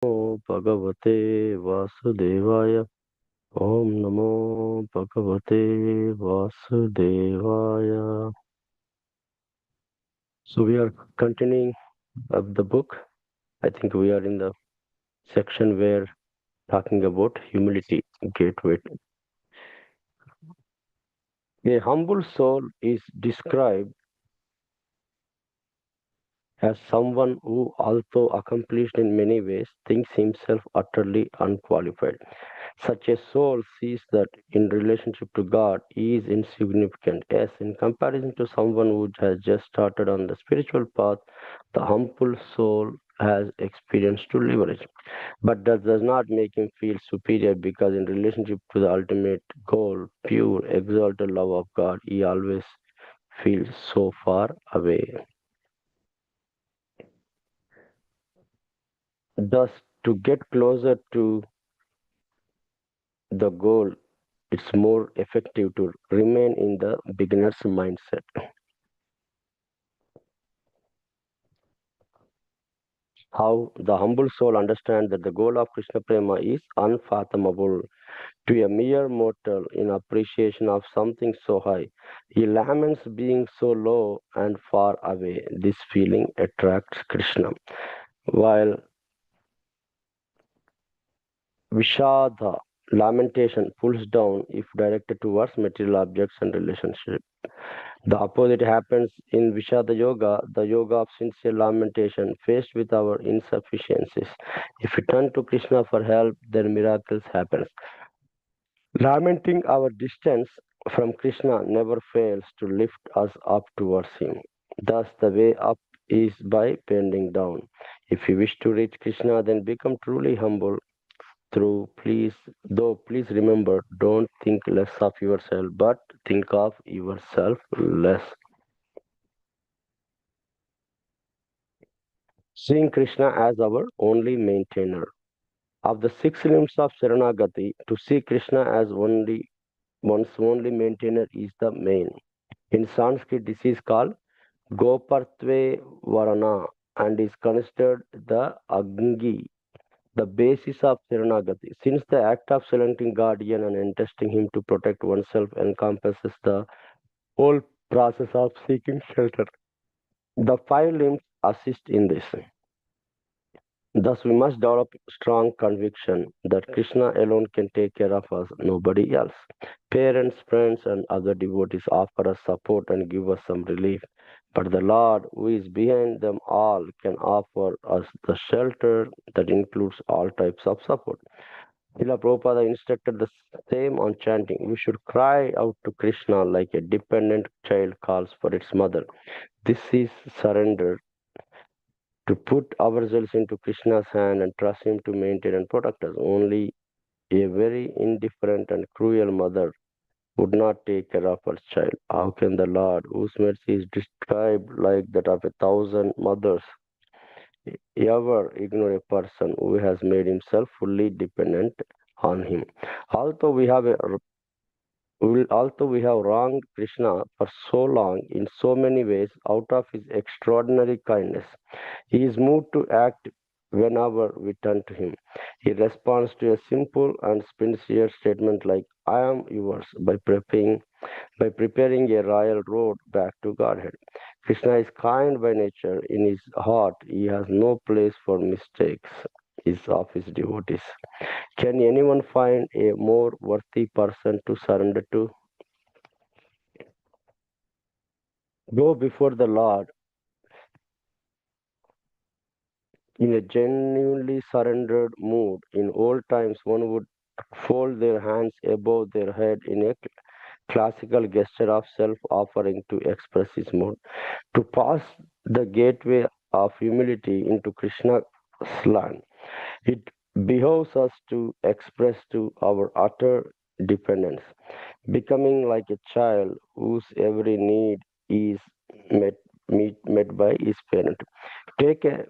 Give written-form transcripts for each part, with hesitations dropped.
भगवते वासुदेवाय Om Namo Bhagavate Vasudevaya. So we are continuing of the book. I think we are in the section where talking about humility gateway. A humble soul is described as someone who, although accomplished in many ways, thinks himself utterly unqualified. Such a soul sees that in relationship to God he is insignificant. Yes, in comparison to someone who has just started on the spiritual path, the humble soul has experience to leverage. But that does not make him feel superior because in relationship to the ultimate goal, pure, exalted love of God, he always feels so far away. Thus, to get closer to the goal, it's more effective to remain in the beginner's mindset. How the humble soul understands that the goal of Krishna Prema is unfathomable to a mere mortal in appreciation of something so high. He laments being so low and far away. This feeling attracts Krishna. While Vishada, lamentation, pulls down if directed towards material objects and relationships. The opposite happens in Vishada Yoga, the yoga of sincere lamentation, faced with our insufficiencies. If we turn to Krishna for help, then miracles happen. Lamenting our distance from Krishna never fails to lift us up towards Him. Thus, the way up is by bending down. If you wish to reach Krishna, then become truly humble through please, though please remember, don't think less of yourself, but think of yourself less. Seeing Krishna as our only maintainer. Of the six limbs of Saranagati, to see Krishna as only one's only maintainer is the main. In Sanskrit, this is called Gopartve Varana and is considered the Agni, the basis of Saranagati. Since the act of selecting guardian and entrusting him to protect oneself encompasses the whole process of seeking shelter, the five limbs assist in this. Thus, we must develop strong conviction that Krishna alone can take care of us, nobody else. Parents, friends, and other devotees offer us support and give us some relief, but the Lord, who is behind them all, can offer us the shelter that includes all types of support. Srila Prabhupada instructed the same on chanting. We should cry out to Krishna like a dependent child calls for its mother. This is surrender to put ourselves into Krishna's hand and trust Him to maintain and protect us. Only a very indifferent and cruel mother would not take care of her child. How can the Lord, whose mercy is described like that of a thousand mothers, ever ignore a person who has made himself fully dependent on Him? Although we have a Although we have wronged Krishna for so long in so many ways, out of his extraordinary kindness, he is moved to act whenever we turn to him. He responds to a simple and sincere statement like, I am yours, by preparing a royal road back to Godhead. Krishna is kind by nature. In his heart, he has no place for mistakes is of his devotees. Can anyone find a more worthy person to surrender to? Go before the Lord in a genuinely surrendered mood. In old times, one would fold their hands above their head in a classical gesture of self offering to express his mood. To pass the gateway of humility into Krishna's land, it behoves us to express to our utter dependence, becoming like a child whose every need is met, met by his parent. Take, a,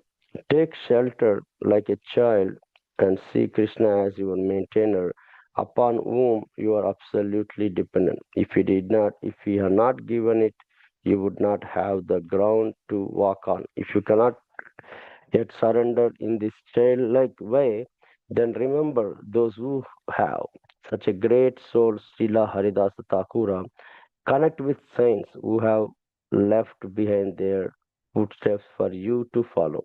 take shelter like a child and see Krishna as your maintainer upon whom you are absolutely dependent. If he had not given it, you would not have the ground to walk on. If you cannot yet surrender in this childlike way, then remember those who have. Such a great soul, Srila Haridasa Thakura, connect with saints who have left behind their footsteps for you to follow.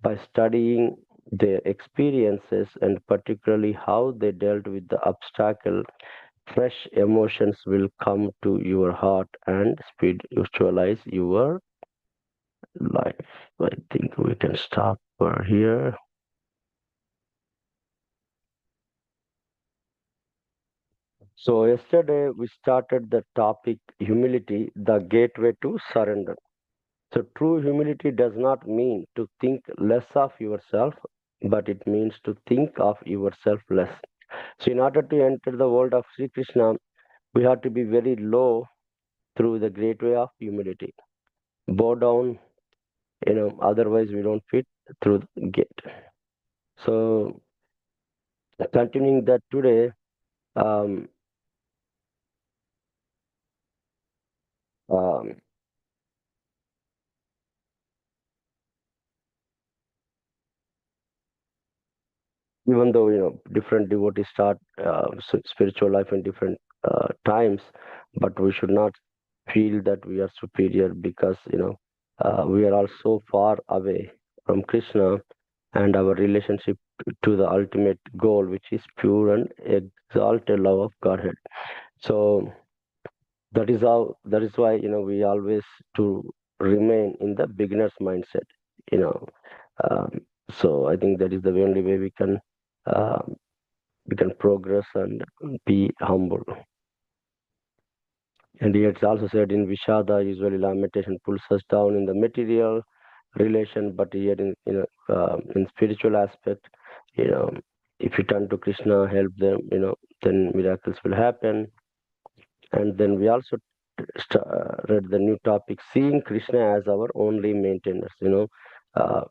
By studying their experiences and particularly how they dealt with the obstacle, fresh emotions will come to your heart and spiritualize your life. I think we can stop here. So, yesterday we started the topic humility, the gateway to surrender. So, true humility does not mean to think less of yourself, but it means to think of yourself less. So, in order to enter the world of Sri Krishna, we have to be very low through the great way of humility. Bow down, otherwise we don't fit through the gate. So, continuing that today, um, um, even though different devotees start spiritual life in different times, but we should not feel that we are superior because we are all so far away from Krishna and our relationship to the ultimate goal, which is pure and exalted love of Godhead. So that is why we always to remain in the beginner's mindset. You know, um, so I think that is the only way uh, we can progress and be humble. And it's also said in Vishada, usually lamentation pulls us down in the material relation, but here in spiritual aspect, you know, if you turn to Krishna, help them, then miracles will happen. And then we also read the new topic, seeing Krishna as our only maintainers. Uh,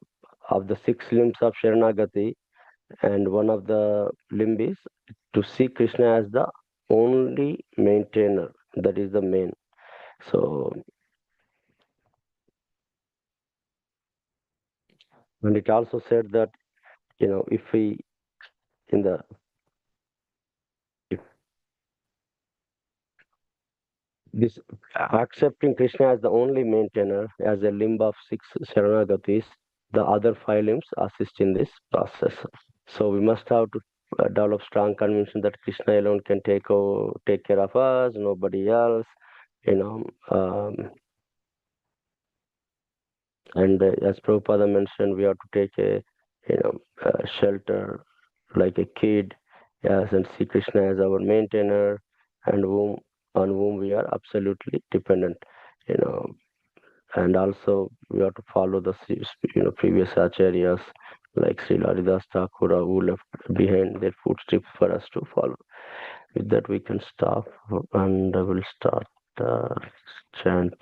of the six limbs of Sharanagati, and one of the limb is to see Krishna as the only maintainer. That is the main. So, and it also said that if we in the if this accepting Krishna as the only maintainer, as a limb of six Sharanagatis, the other five limbs assist in this process. So we must have to develop strong conviction that Krishna alone can take care of us, nobody else. You know, and as Prabhupada mentioned, we have to take a shelter like a kid, yes, and see Krishna as our maintainer, and on whom we are absolutely dependent. You know, and also we have to follow the previous acharyas like Sri Haridas Thakura who left behind their footsteps for us to follow. With that, we can stop and I will start chanting.